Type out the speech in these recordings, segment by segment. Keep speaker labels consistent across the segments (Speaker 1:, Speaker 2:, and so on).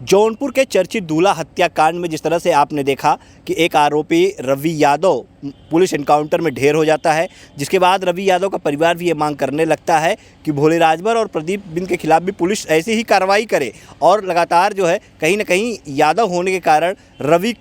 Speaker 1: जौनपुर के चर्चित दूल्हा हत्याकांड में जिस तरह से आपने देखा कि एक आरोपी रवि यादव पुलिस एनकाउंटर में ढेर हो जाता है, जिसके बाद रवि यादव का परिवार भी ये मांग करने लगता है कि भोले राजभर और प्रदीप बिंद के खिलाफ भी पुलिस ऐसी ही कार्रवाई करे। और लगातार जो है कहीं ना कहीं यादव होने के कारण रवि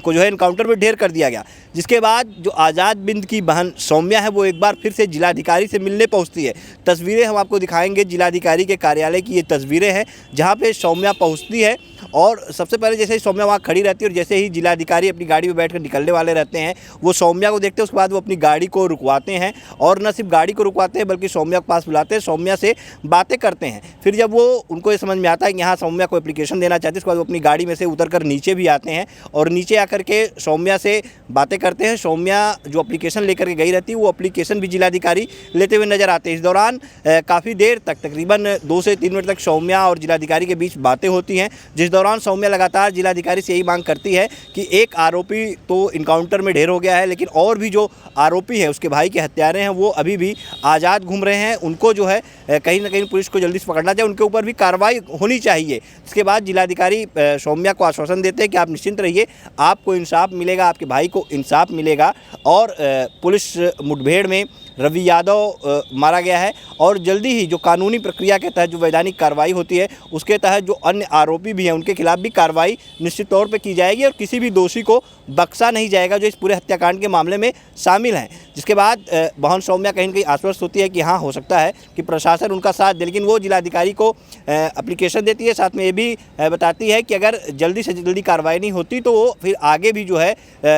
Speaker 1: को जो है एनकाउंटर में ढेर कर दिया गया। जिसके बाद जो आज़ाद बिंद की बहन सौम्या है वो एक बार फिर से जिलाधिकारी से मिलने पहुंचती है। तस्वीरें हम आपको दिखाएंगे, जिलाधिकारी के कार्यालय की ये तस्वीरें हैं जहां पे सौम्या पहुंचती है। और सबसे पहले जैसे ही सौम्या वहाँ खड़ी रहती है और जैसे ही जिलाधिकारी अपनी गाड़ी में बैठकर निकलने वाले रहते हैं, वो सौम्या को देखते हैं। उसके बाद वो अपनी गाड़ी को रुकवाते हैं और न सिर्फ गाड़ी को रुकवाते हैं बल्कि सौम्या के पास बुलाते हैं, सौम्या से बातें करते हैं। फिर जब वो उनको ये समझ में आता है कि यहाँ सौम्या को एप्लीकेशन देना चाहते हैं, उसके बाद वो अपनी गाड़ी में से उतरकर नीचे भी आते हैं और नीचे आकर के सौम्या से बातें करते हैं। सौम्या जो एप्लीकेशन लेकर के गई रहती है वो एप्लीकेशन भी जिलाधिकारी लेते हुए नजर आते हैं। इस दौरान काफ़ी देर तक, तकरीबन 2 से 3 मिनट तक सौम्या और जिलाधिकारी के बीच बातें होती हैं, जिस दौरान सौम्या लगातार जिलाधिकारी से यही मांग करती है कि एक आरोपी तो इनकाउंटर में ढेर हो गया है, लेकिन और भी जो आरोपी हैं उसके भाई के हत्यारे हैं वो अभी भी आज़ाद घूम रहे हैं। उनको जो है कहीं ना कहीं पुलिस को जल्दी से पकड़ना चाहिए, उनके ऊपर भी कार्रवाई होनी चाहिए। इसके बाद जिलाधिकारी सौम्या को आश्वासन देते हैं कि आप निश्चिंत रहिए, आपको इंसाफ मिलेगा, आपके भाई को इंसाफ मिलेगा। और पुलिस मुठभेड़ में रवि यादव मारा गया है और जल्दी ही जो कानूनी प्रक्रिया के तहत जो वैधानिक कार्रवाई होती है उसके तहत जो अन्य आरोपी भी हैं उनके खिलाफ भी कार्रवाई निश्चित तौर पे की जाएगी और किसी भी दोषी को बख्शा नहीं जाएगा जो इस पूरे हत्याकांड के मामले में शामिल हैं। जिसके बाद बहन सौम्या कहीं ना कहीं आश्वस्त होती है कि हाँ, हो सकता है कि प्रशासन उनका साथ दे, लेकिन वो जिलाधिकारी को एप्लीकेशन देती है, साथ में ये भी बताती है कि अगर जल्दी से जल्दी कार्रवाई नहीं होती तो वो फिर आगे भी जो है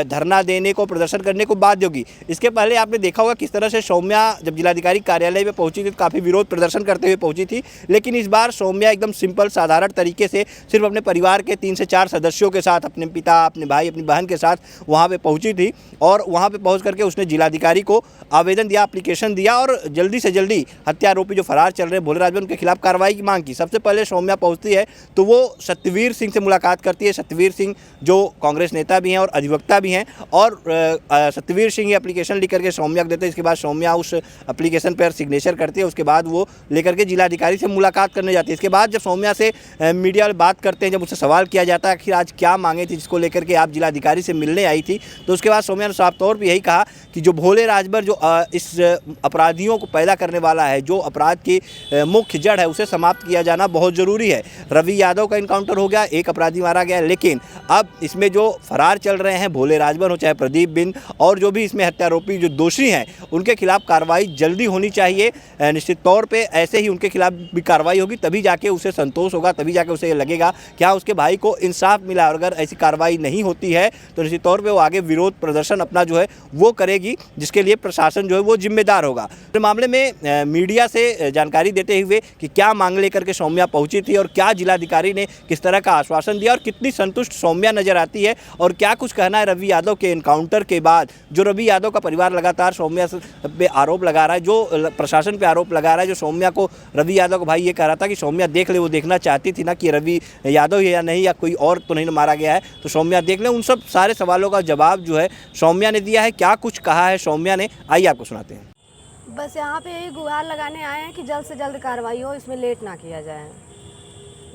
Speaker 1: धरना देने को, प्रदर्शन करने को बाध्य होगी। इसके पहले आपने देखा होगा किस तरह से सौम्या जब जिलाधिकारी कार्यालय में पहुंची थी तो काफ़ी विरोध प्रदर्शन करते हुए पहुंची थी, लेकिन इस बार सौम्या एकदम सिंपल साधारण तरीके से सिर्फ अपने परिवार के 3 से 4 सदस्यों के साथ, अपने पिता, अपने भाई, अपनी बहन के साथ वहां पे पहुंची थी। और वहां पे पहुंच करके उसने जिलाधिकारी को आवेदन दिया, एप्लीकेशन दिया और जल्दी से जल्दी हत्या आरोपी जो फरार चल रहे भोले राजभर उनके खिलाफ कार्रवाई की मांग की। सबसे पहले सौम्या पहुंचती है तो वो सत्यवीर सिंह से मुलाकात करती है। सत्यवीर सिंह जो कांग्रेस नेता भी हैं और अधिवक्ता भी हैं, और सत्यवीर सिंह ये एप्लीकेशन लिख करके सौम्या को देते हैं। इसके बाद सौम्या उस एप्लीकेशन पर सिग्नेचर करती है, उसके बाद वो लेकर के जिलाधिकारी से मुलाकात करने जाती है। इसके बाद जब सौम्या से मीडिया वाले बात करते हैं, जब उससे सवाल किया जाता है कि आज क्या मांगे थी जिसको लेकर के आप जिलाधिकारी से मिलने आई थी, तो उसके बाद सौम्या ने साफ तौर पर यही कहा कि जो भोले राजभर जो इस अपराधियों को पैदा करने वाला है, जो अपराध की मुख्य जड़ है, उसे समाप्त किया जाना बहुत ज़रूरी है। रवि यादव का इनकाउंटर हो गया, एक अपराधी मारा गया, लेकिन अब इसमें जो फरार चल रहे हैं भोले राजभर हो चाहे प्रदीप बिंद और जो भी इसमें हत्यारोपी जो दोषी हैं उनके खिलाफ कार्रवाई जल्दी होनी चाहिए। निश्चित तौर पे ऐसे ही उनके खिलाफ भी कार्रवाई होगी, तभी जाके उसे संतोष होगा, तभी जाके उसे लगेगा कि हाँ, उसके भाई को इंसाफ मिला। और अगर ऐसी कार्रवाई नहीं होती है तो निश्चित तौर पे वो आगे विरोध प्रदर्शन अपना जो है वो करेगी, जिसके लिए प्रशासन जो है वो जिम्मेदार होगा। इस मामले में मीडिया से जानकारी देते हुए कि क्या मांग लेकर के सौम्या पहुंची थी और क्या जिलाधिकारी ने किस तरह का आश्वासन दिया और कितनी संतुष्ट सौम्या नजर आती है और क्या कुछ कहना है रवि यादव के एनकाउंटर के बाद, जो रवि यादव का परिवार लगातार सौम्या पे आरोप लगा रहा है, जो प्रशासन पे आरोप लगा रहा है, जो सौम्या को रवि यादव का भाई ये कह रहा था कि सौम्या देख ले, वो देखना चाहती थी ना कि रवि यादव है या नहीं, या कोई और तो नहीं मारा गया है, तो सौम्या देख ले। उन सब सारे सवालों का जवाब जो है सौम्या ने दिया है। क्या कुछ कहा है सौम्या ने, आइए आपको सुनाते हैं।
Speaker 2: बस यहाँ पे यही गुहार लगाने आए हैं कि जल्द से जल्द कार्रवाई हो, इसमें लेट ना किया जाए।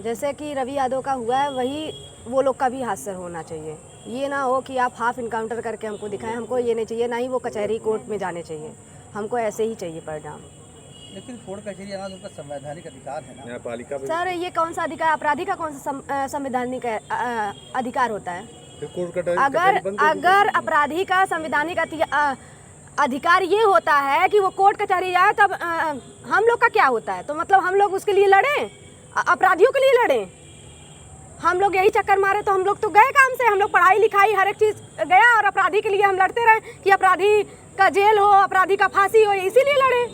Speaker 2: जैसे कि रवि यादव का हुआ है वही वो लोग का भी हादसा होना चाहिए। ये ना हो कि आप हाफ इनकाउंटर करके हमको दिखाएं, हमको ये नहीं चाहिए, ना ही वो कचहरी कोर्ट में जाने चाहिए, हमको ऐसे ही चाहिए परिणाम।
Speaker 3: लेकिन कोर्ट कचहरी आना उनका संवैधानिक अधिकार है ना। न्यायपालिका
Speaker 2: सर, ये कौन सा अधिकार, अपराधी का कौन सा संवैधानिक अधिकार होता है? अगर अपराधी का संवैधानिक अधिकार ये होता है कि वो कोर्ट कचहरी जाए, तब हम लोग का क्या होता है? तो मतलब हम लोग उसके लिए लड़ें, अपराधियों के लिए लड़ें? हम लोग यही चक्कर मारे तो हम लोग तो गए काम से, हम लोग पढ़ाई लिखाई हर एक चीज़ गया और अपराधी के लिए हम लड़ते रहे कि अपराधी का जेल हो, अपराधी का फांसी हो, इसीलिए लड़े।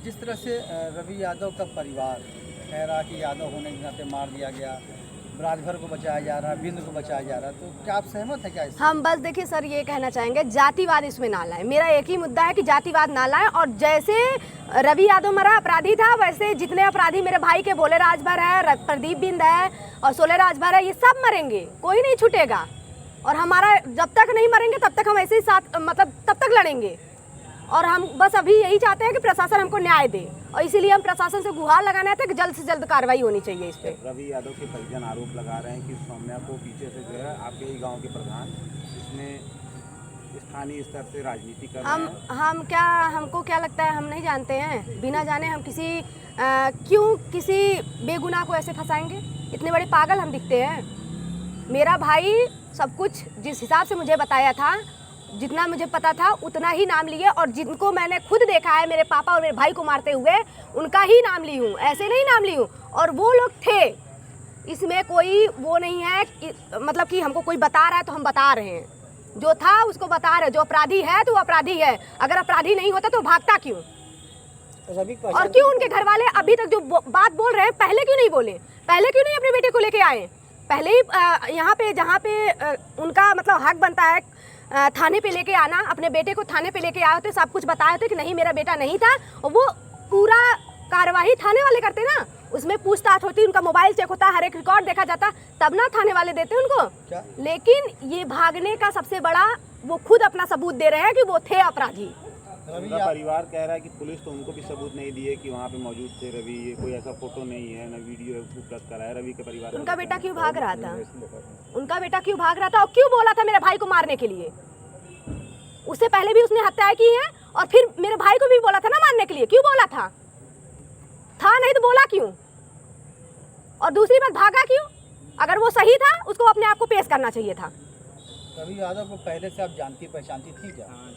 Speaker 3: जिस तरह से रवि यादव का परिवार कह रहा कि यादव होने के नाते मार दिया गया, राजभर को बचाया जा रहा है, बिंद को बचाया जा रहा है, तो क्या आप सहमत हैं क्या इससे?
Speaker 2: हम बस देखिए सर, ये कहना चाहेंगे जातिवाद इसमें ना लाएं। मेरा एक ही मुद्दा है कि जातिवाद ना लाएं। और जैसे रवि यादव मरा अपराधी था, वैसे जितने अपराधी मेरे भाई के भोले राजभर है, प्रदीप बिंद है और सोले राजभर है, ये सब मरेंगे, कोई नहीं छूटेगा। और हमारा जब तक नहीं मरेंगे तब तक हम ऐसे ही साथ, मतलब तब तक लड़ेंगे। और हम बस अभी यही चाहते हैं कि प्रशासन हमको न्याय दे, और इसीलिए हम प्रशासन से गुहार लगाना था कि जल्द से जल्द कार्रवाई होनी चाहिए इस पे।
Speaker 4: रवि यादव के परिजन आरोप लगा रहे हैं कि सौम्या को पीछे से जो है आपके ही गांव के प्रधान इसमें स्थानीय स्तर से राजनीति कर रहे हैं।
Speaker 2: हमको क्या लगता है, हम नहीं जानते हैं। बिना जाने हम क्यों किसी बेगुनाह को ऐसे फंसाएंगे? इतने बड़े पागल हम दिखते हैं? मेरा भाई सब कुछ जिस हिसाब से मुझे बताया था, जितना मुझे पता था उतना ही नाम लिए, और जिनको मैंने खुद देखा है मेरे पापा और मेरे भाई को मारते हुए, उनका ही नाम ली हूँ, ऐसे नहीं नाम ली हूँ। और वो लोग थे, इसमें कोई वो नहीं है कि मतलब कि हमको कोई बता रहा है तो हम बता रहे हैं। जो था उसको बता रहे, जो अपराधी है तो वो अपराधी है। अगर अपराधी नहीं होता तो भागता क्यों? और क्यों उनके घर वाले अभी तक जो बात बोल रहे हैं, पहले क्यों नहीं बोले? पहले क्यों नहीं अपने बेटे को लेके आए? पहले ही यहाँ पे जहाँ पे उनका मतलब हक बनता है थाने पे लेके आना, अपने बेटे को थाने पे लेके आए होते, सब कुछ बताए होते कि नहीं मेरा बेटा नहीं था, और वो पूरा कार्रवाई थाने वाले करते ना, उसमें पूछताछ होती, उनका मोबाइल चेक होता, हर एक रिकॉर्ड देखा जाता, तब ना थाने वाले देते उनको क्या? लेकिन ये भागने का सबसे बड़ा, वो खुद अपना सबूत दे रहे हैं कि वो थे अपराधी।
Speaker 4: उनका परिवार कह रहा है कि पुलिस तो उनको भी सबूत नहीं दिए कि वहाँ पे मौजूद थे रवि, ये कोई ऐसा फोटो नहीं है, न वीडियो उपलब्ध करा है रवि के परिवार।
Speaker 2: उनका बेटा क्यों भाग रहा था? उनका बेटा क्यों भाग रहा था और क्यों बोला था मेरे भाई को मारने के लिए? उससे पहले भी उसने हत्याएं की हैं, और फिर मेरे भाई को भी बोला था ना मारने के लिए। क्यों बोला था नहीं तो बोला क्यों? और दूसरी बात, भागा क्यों? अगर वो सही था उसको अपने आप को पेश करना चाहिए था।
Speaker 3: रवि यादव को पहले से आप जानती पहचानती थी क्या?
Speaker 5: हाँ,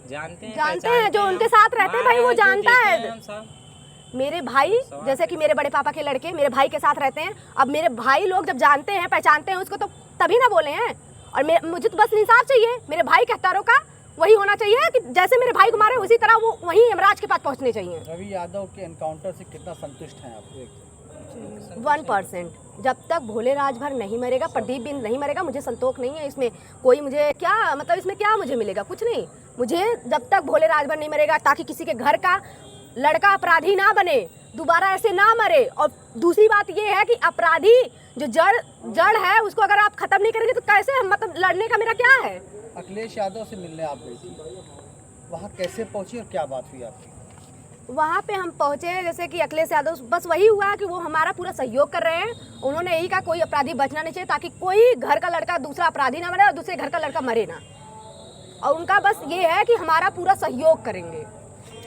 Speaker 5: जानते
Speaker 2: हैं जो उनके साथ रहते हैं भाई, वो जानता है। मेरे भाई जैसे कि मेरे बड़े पापा के लड़के मेरे भाई के साथ रहते हैं। अब मेरे भाई लोग जब जानते हैं पहचानते हैं उसको, तो तभी ना बोले हैं। और मुझे तो बस इंसाफ चाहिए, मेरे भाई के हत्यारों का वही होना चाहिए कि जैसे मेरे भाई को मारे उसी तरह वो वही यमराज के पास पहुंचने चाहिए।
Speaker 3: रवि यादव के एनकाउंटर से कितना संतुष्ट हैं आप?
Speaker 2: 1%। जब तक भोले राजभर नहीं मरेगा, प्रदीप बिंद नहीं मरेगा, मुझे संतोष नहीं है इसमें। कोई मुझे क्या मतलब, इसमें क्या मुझे मिलेगा? कुछ नहीं। मुझे जब तक भोले राजभर नहीं मरेगा, ताकि किसी के घर का लड़का अपराधी ना बने, दोबारा ऐसे ना मरे। और दूसरी बात ये है कि अपराधी जो जड़ है उसको अगर आप खत्म नहीं करेंगे तो कैसे हम, मतलब लड़ने का मेरा क्या है?
Speaker 3: अखिलेश यादव से मिलने आप गई थी, वहाँ कैसे पहुंची और क्या बात हुई आपकी?
Speaker 2: वहाँ पे हम पहुँचे, जैसे कि अखिलेश यादव, बस वही हुआ कि वो हमारा पूरा सहयोग कर रहे हैं। उन्होंने यही कहा कोई अपराधी बचना नहीं चाहिए, ताकि कोई घर का लड़का दूसरा अपराधी ना बने और दूसरे घर का लड़का मरे ना। और उनका बस ये है कि हमारा पूरा सहयोग करेंगे।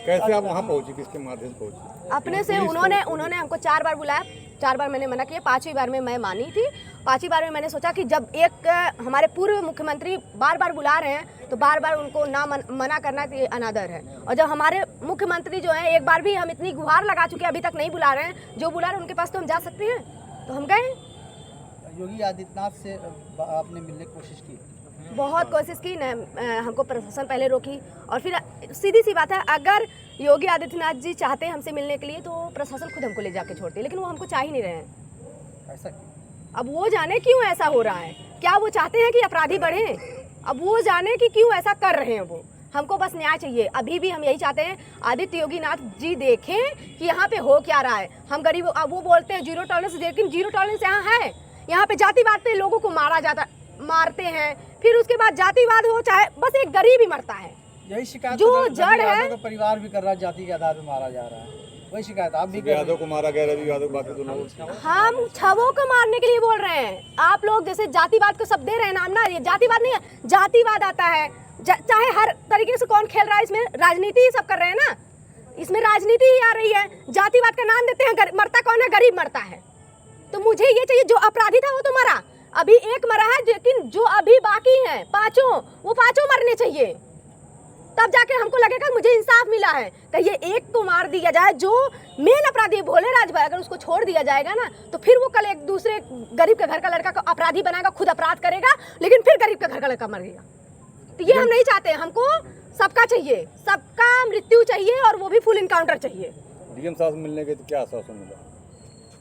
Speaker 6: कैसे आप वहाँ पहुँची, किसके माध्यम से पहुँची?
Speaker 2: अपने से उन्होंने हमको 4 बार बुलाया, 4 बार मैंने मना किया, 5वीं बार में मैं मानी थी। 5वीं बार में मैंने सोचा कि जब एक हमारे पूर्व मुख्यमंत्री बार बार बुला रहे हैं तो बार बार उनको ना मना करना ये अनादर है। और जब हमारे मुख्यमंत्री जो हैं, एक बार भी हम इतनी गुहार लगा चुके अभी तक नहीं बुला रहे हैं, जो बुला रहे हैं उनके पास तो हम जा सकते हैं, तो हम गए।
Speaker 3: योगी आदित्यनाथ से आपने मिलने की कोशिश की?
Speaker 2: बहुत कोशिश की, हमको प्रशासन पहले रोकी। और फिर सीधी सी बात है, अगर योगी आदित्यनाथ जी चाहते हैं हमसे मिलने के लिए तो प्रशासन खुद हमको ले जाके छोड़ते, लेकिन वो हमको चाह ही नहीं रहे हैं।
Speaker 3: ऐसा क्यों?
Speaker 2: अब वो जाने क्यों ऐसा हो रहा है। क्या वो चाहते हैं कि अपराधी बढ़े? अब वो जाने कि क्यों ऐसा कर रहे हैं। वो हमको बस न्याय चाहिए। अभी भी हम यही चाहते हैं आदित्य योगीनाथ जी देखें कि यहाँ पे हो क्या रहा है। हम गरीब, अब वो बोलते हैं जीरो टॉलरेंस, लेकिन जीरो टॉलरेंस यहाँ है। यहाँ पे जातिवाद पे लोगों को मारते हैं, फिर उसके बाद जातिवाद हो चाहे बस एक गरीब ही मरता है।
Speaker 3: यही शिकायत
Speaker 2: जो जड़ है,
Speaker 3: तो परिवार भी कर रहा है, जाति के आधार पर मारा जा रहा है, वही शिकायत आप भी कर रहे हैं।
Speaker 6: यादव को मारा गया, रवि यादव, बाकी तो लोग
Speaker 2: हम छवों को मारने के लिए बोल रहे हैं। आप लोग जैसे जातिवाद को सब दे रहे हैं नाम ना, ये जातिवाद नहीं है, जातिवाद आता है। चाहे हर तरीके से कौन खेल रहा है, इसमें राजनीति ही सब कर रहे हैं ना, इसमें राजनीति ही आ रही है। जातिवाद का नाम देते हैं, मरता कौन है? गरीब मरता है। तो मुझे ये चाहिए, जो अपराधी था वो तो मरा, अभी एक मरा है, लेकिन जो अभी बाकी हैं पांचों, वो पांचों मरने चाहिए, तब जाके हमको लगेगा मुझे इंसाफ मिला है। तो ये एक को मार दिया जाए, जो मेन अपराधी भोले राजभर, अगर उसको छोड़ दिया जाएगा ना, तो फिर वो कल एक दूसरे गरीब के घर का लड़का को अपराधी बनाएगा, खुद अपराध करेगा, लेकिन फिर गरीब के घर का लड़का मरेगा। तो ये हम नहीं चाहते। हमको सबका चाहिए, सबका मृत्यु चाहिए, और वो भी फुल इनकाउंटर चाहिए।
Speaker 6: डीएम साहब मिलने के तो क्या आश्वासन मिला?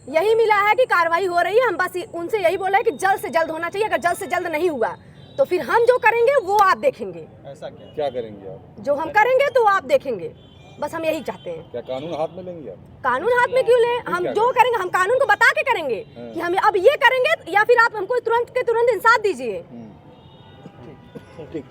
Speaker 2: यही मिला है कि कार्रवाई हो रही है। हम बस उनसे यही बोला है कि जल्द से जल्द होना चाहिए। अगर जल्द से जल्द नहीं हुआ तो फिर हम जो करेंगे वो आप देखेंगे।
Speaker 3: ऐसा
Speaker 6: क्या करेंगे आप?
Speaker 2: जो हम करेंगे तो आप देखेंगे, बस हम यही चाहते हैं।
Speaker 6: क्या कानून हाथ में लेंगे आप?
Speaker 2: कानून हाथ में क्यों लें? हम जो करेंगे हम कानून को बता के करेंगे कि हम अब ये करेंगे, या फिर आप हमको तुरंत के तुरंत इंसाफ दीजिए।
Speaker 6: ठीक।